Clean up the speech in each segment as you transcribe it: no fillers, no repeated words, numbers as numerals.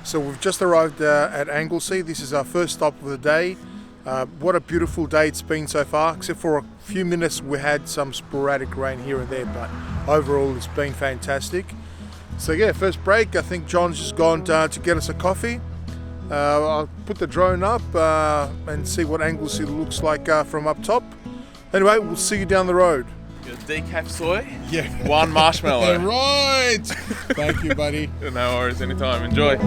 So we've just arrived at Anglesey. This is our first stop of the day. What a beautiful day it's been so far, except for a few minutes we had some sporadic rain here and there, but overall it's been fantastic. So yeah, first break, I think John's just gone to get us a coffee. I'll put the drone up and see what Anglesey looks like from up top. Anyway, we'll see you down the road. Decaf soy? Yeah. One marshmallow. Right! Thank you, buddy. No worries, anytime. Enjoy.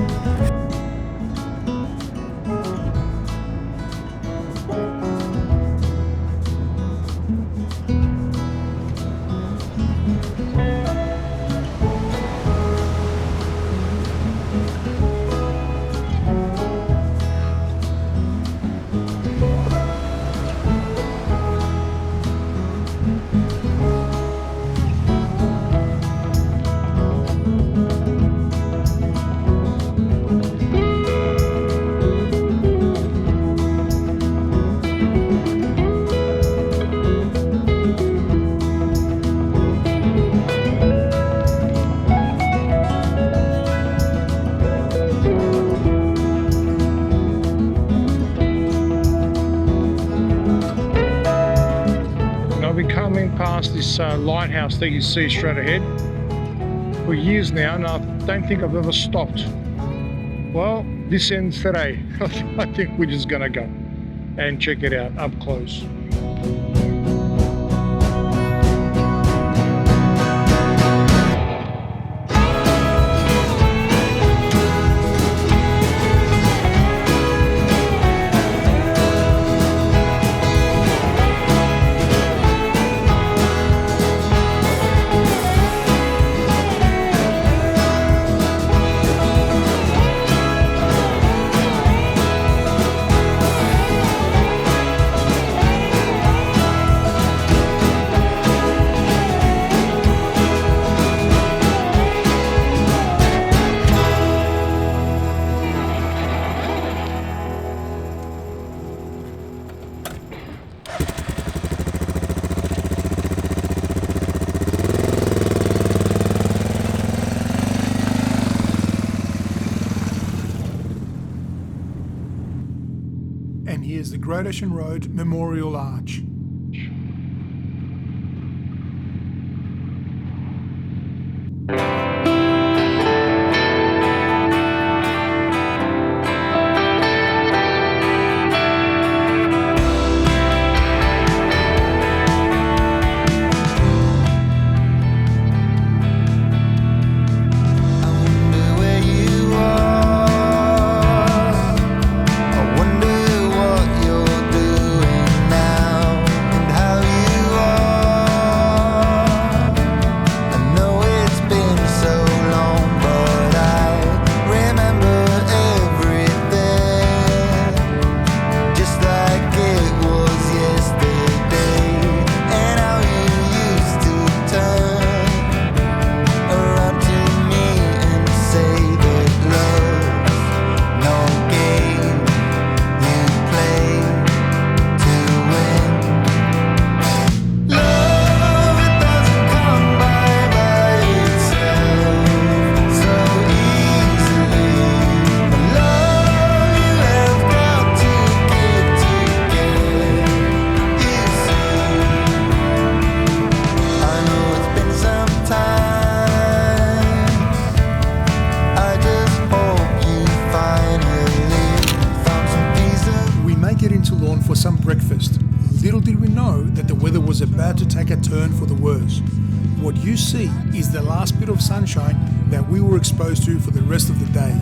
Past this lighthouse that you see straight ahead for years now, and I don't think I've ever stopped. Well, this ends today. I think we're just gonna go and check it out up close. And here's the Great Ocean Road Memorial Arch. Lorne for some breakfast. Little did we know that the weather was about to take a turn for the worse. What you see is the last bit of sunshine that we were exposed to for the rest of the day.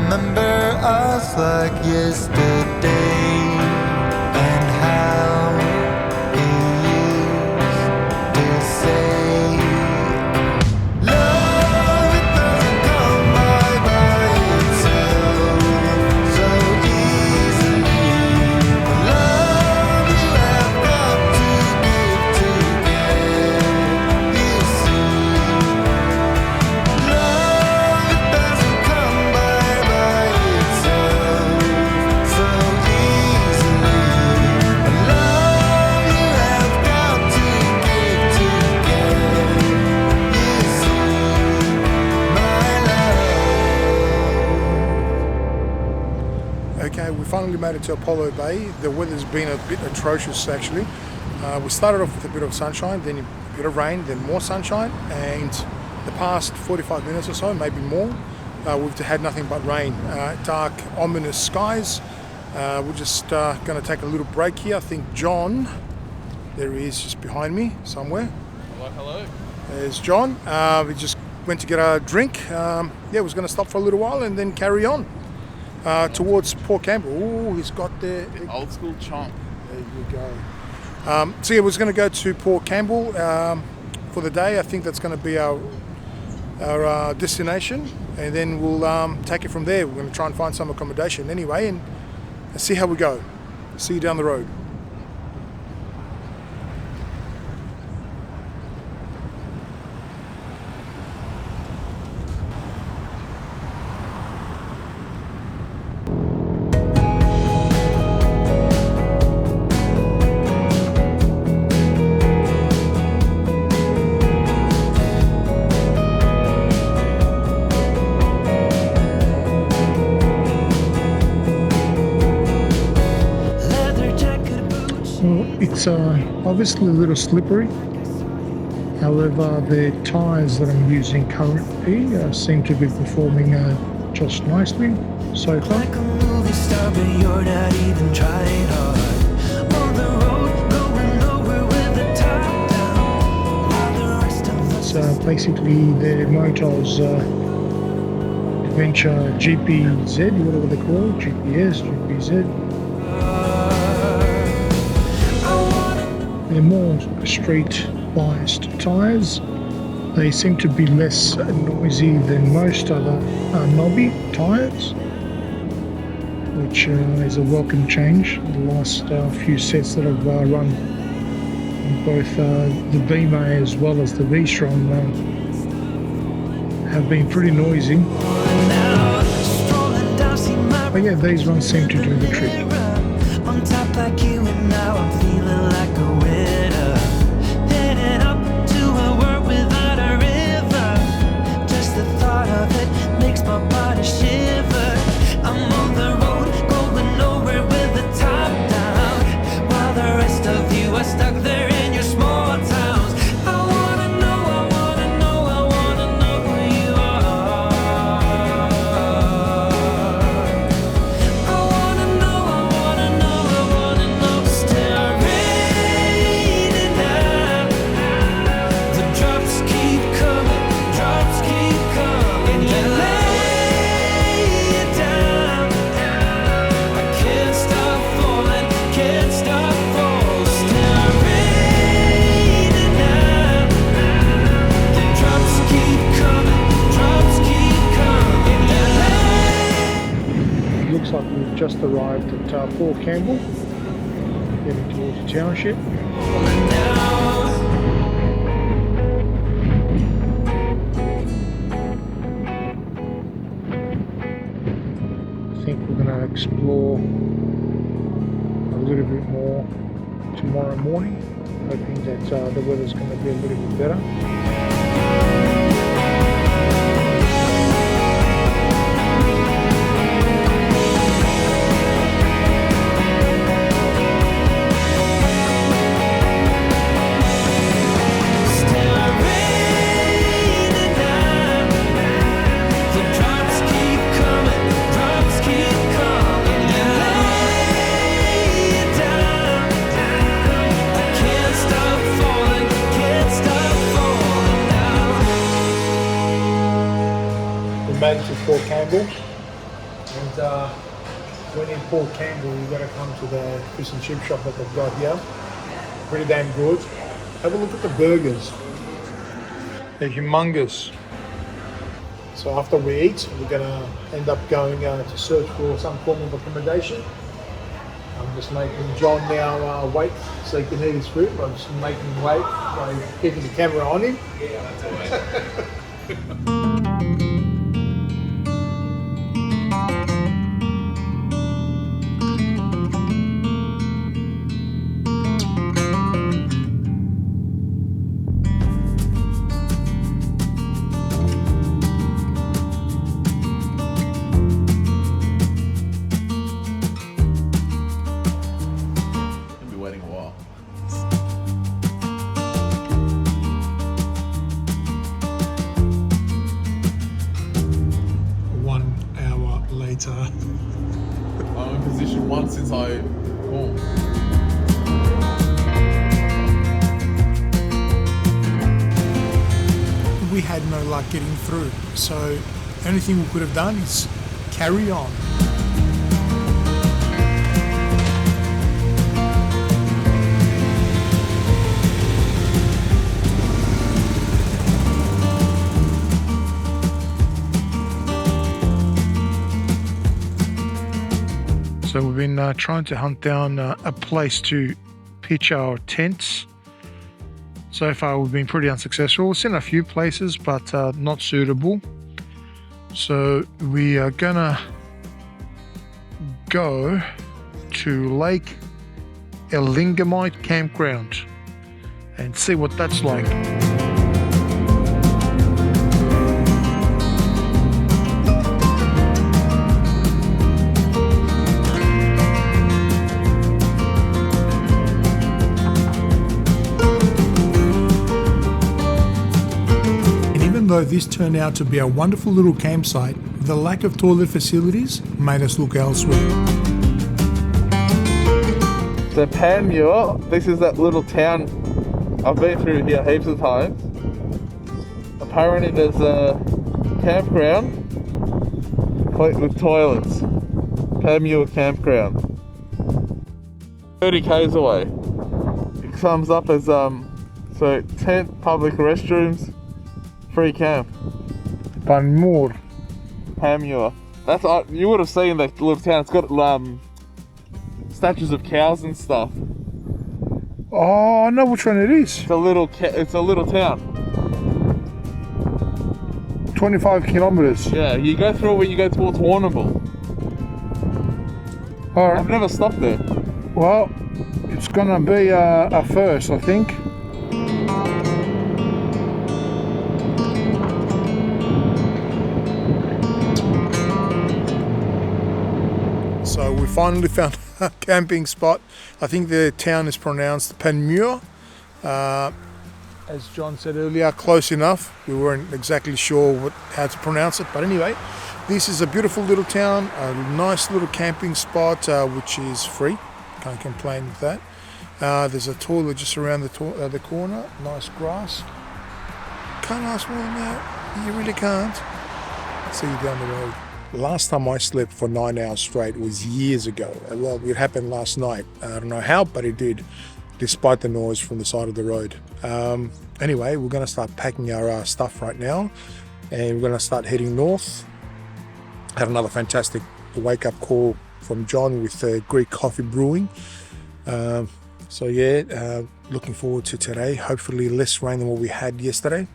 remember us like yesterday, and how he used to say, love, it doesn't come by itself so easily. Love, you have got to give to get, you see. Love, it doesn't come by itself so easily. Love, you have got to give to get, you see, my love. Okay, we finally made it to Apollo Bay. The weather's been a bit atrocious actually. We started off with a bit of sunshine, then a bit of rain, then more sunshine, and the past 45 minutes or so, maybe more, we've had nothing but rain. Dark, ominous skies. We're just going to take a little break here. I think John, there he is just behind me somewhere. Hello, hello. There's John. We just went to get a drink. Yeah, was going to stop for a little while and then carry on towards Port Campbell. Oh, he's got the Old school chomp. There you go. So yeah, we're going to go to Port Campbell for the day. I think that's going to be our destination, and then we'll take it from there. We're going to try and find some accommodation anyway, and see how we go. See you down the road. It's obviously a little slippery. However, the tyres that I'm using currently seem to be performing just nicely so far. Like a movie star, but you're not even trying hard. On the road, going nowhere with the top down. While the rest of us It's basically the Motors Adventure GPZ, whatever they call it, GPS, GPZ. They're more street-biased tyres. They seem to be less noisy than most other knobby tyres, which is a welcome change. The last few sets that I've run on both the V-May as well as the V-Strom have been pretty noisy. But yeah, these ones seem to do the trick. on top like you, and now I'm feeling like a winner. Headed up to a world without a river. Just the thought of it makes my body shiver. I'm on the road, going nowhere with the top down, while the rest of you are stuck there in your small towns. I wanna know, I wanna know, I wanna know who you are. I wanna know, I wanna know, I wanna know. Still raining now. The drops keep coming, drops keep coming. You lay it down. I can't stop falling, can't stop falling. Still raining now. The drops keep coming, drops keep coming. You lay. Looks like we've just arrived at Port Campbell, heading towards the township. I think we're going to explore a little bit more tomorrow morning, hoping that the weather's going to be a little bit better. Still raining now. The drops keep coming, drops keep coming. You lay it down. I can't stop falling, can't stop falling now. We made it to Port Campbell. And when in Port Campbell, you've got to come to the fish and chip shop that they've got here. Pretty damn good. Have a look at the burgers. They're humongous. So after we eat, we're gonna end up going to search for some form of accommodation. I'm just making John now wait so he can eat his food. I'm just making him wait by keeping the camera on him. Yeah, that's all right. I'll be waiting a while. 1 hour later. I'm in position 1 since I called. We had no luck getting through, so the only thing we could have done is carry on. So we've been trying to hunt down a place to pitch our tents. So far we've been pretty unsuccessful. We've seen a few places, but not suitable. So we are gonna go to Lake Ellingamite Campground and see what that's like. Though this turned out to be a wonderful little campsite, the lack of toilet facilities made us look elsewhere. So Panmure, this is that little town I've been through here heaps of times. Apparently there's a campground complete with toilets. Panmure campground. 30 k's away. It sums up as so tent, public restrooms, free camp. Panmure. Panmure. That's you would have seen that little town. It's got statues of cows and stuff. Oh, I know which one it is. It's a little town. 25 kilometers. Yeah, you go through it when you go towards Warrnambool. All right. I've never stopped there. Well, it's gonna be a first, I think. So we finally found a camping spot. I think the town is pronounced Panmure. As John said earlier, close enough. We weren't exactly sure how to pronounce it, but anyway, this is a beautiful little town, a nice little camping spot, which is free. Can't complain with that. There's a toilet just around the corner. Nice grass. Can't ask more than that. You really can't. See you down the road. Last time I slept for 9 hours straight was years ago. Well, it happened last night. I don't know how, but it did, despite the noise from the side of the road. Anyway, we're going to start packing our stuff right now, and we're going to start heading north. Had another fantastic wake-up call from John with Greek coffee brewing. So yeah, looking forward to today. Hopefully less rain than what we had yesterday.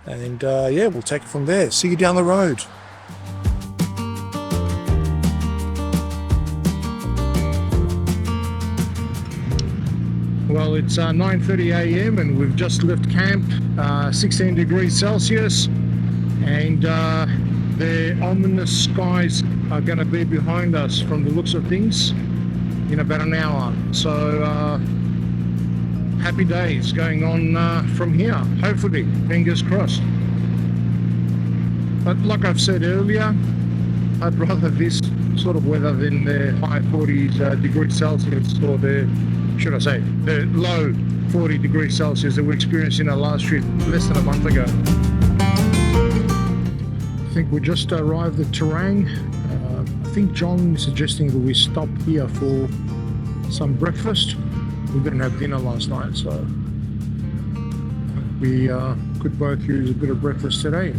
And yeah, we'll take it from there. See you down the road. Well, it's 9:30 a.m. and we've just left camp, 16 degrees Celsius, and the ominous skies are going to be behind us from the looks of things in about an hour. So happy days going on from here, hopefully, fingers crossed. But like I've said earlier, I'd rather this sort of weather than the high 40s degrees Celsius, or the, should I say, the low 40 degrees Celsius that we experienced in our last trip less than a month ago. I think we just arrived at Terang. think John is suggesting that we stop here for some breakfast. We didn't have dinner last night, so we could both use a bit of breakfast today.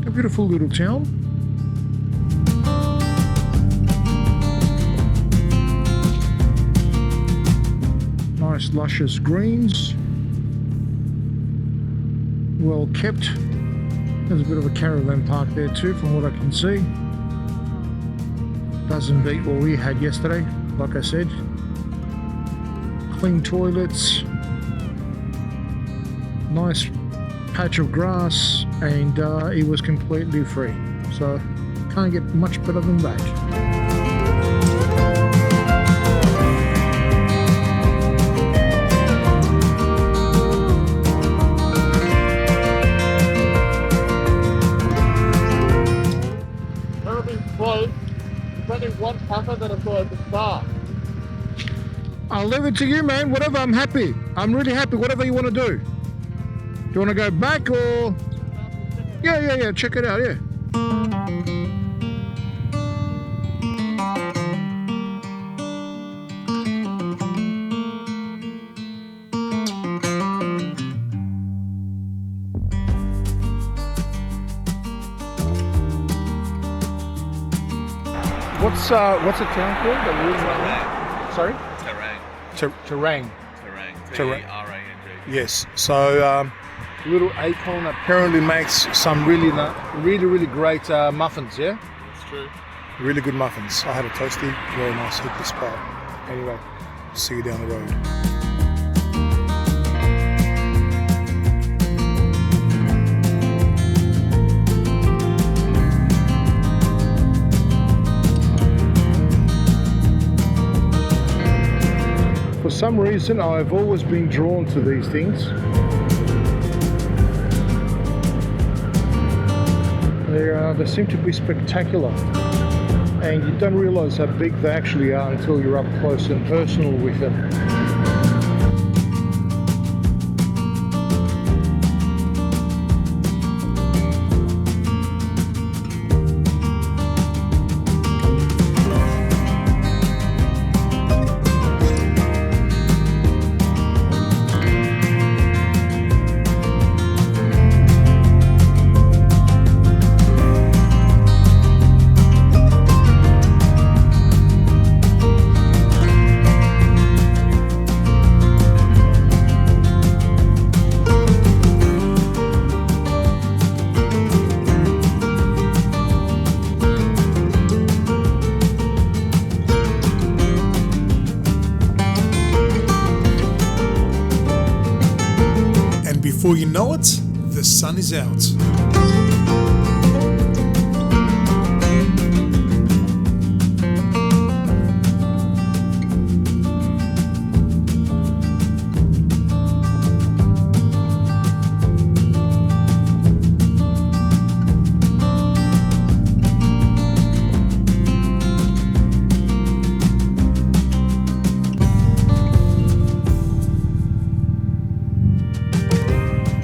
A beautiful little town. Nice luscious greens. Well kept. There's a bit of a caravan park there too from what I can see. Doesn't beat what we had yesterday, like I said. Clean toilets. Nice patch of grass, and it was completely free. So can't get much better than that. One puffer that I've got at the start. I'll leave it to you, man. Whatever, I'm happy. I'm really happy. Whatever you want to do. Do you want to go back or? Yeah. Check it out, yeah. What's the town called? Terang. Sorry? Terang. Terang. T-E-R-A-N-G. Yes, so Little Acorn apparently makes some really great muffins, yeah? That's true. Really good muffins. I had a toasty, very nice, hit the spot. Anyway, see you down the road. For some reason, I've always been drawn to these things. They seem to be spectacular, and you don't realise how big they actually are until you're up close and personal with them. Before you know it, the sun is out.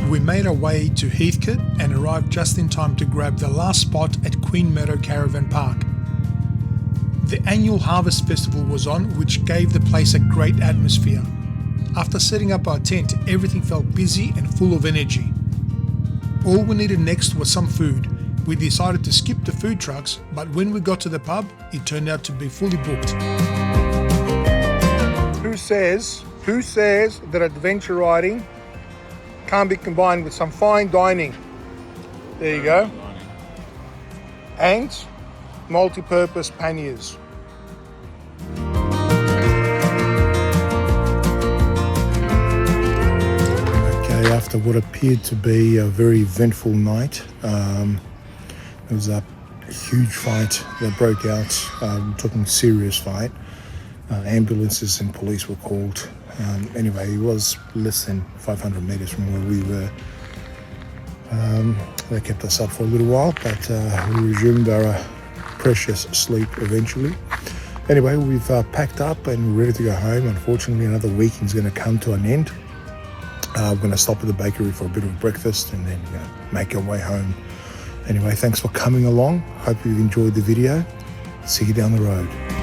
We made our way to Heathcote and arrived just in time to grab the last spot at Queen Meadow Caravan Park. The annual Harvest Festival was on, which gave the place a great atmosphere. After setting up our tent, everything felt busy and full of energy. All we needed next was some food. We decided to skip the food trucks, but when we got to the pub, it turned out to be fully booked. Who says that adventure riding can't be combined with some fine dining? There you go. And multi-purpose panniers. Okay, after what appeared to be a very eventful night, there was a huge fight that broke out. Talking serious fight. Ambulances and police were called. Anyway, it was less than 500 meters from where we were. They kept us up for a little while, but we resumed our precious sleep eventually. Anyway, we've packed up and we're ready to go home. Unfortunately, another weekend's going to come to an end. We're going to stop at the bakery for a bit of breakfast and then make our way home Anyway, thanks for coming along. Hope you've enjoyed the video. See you down the road.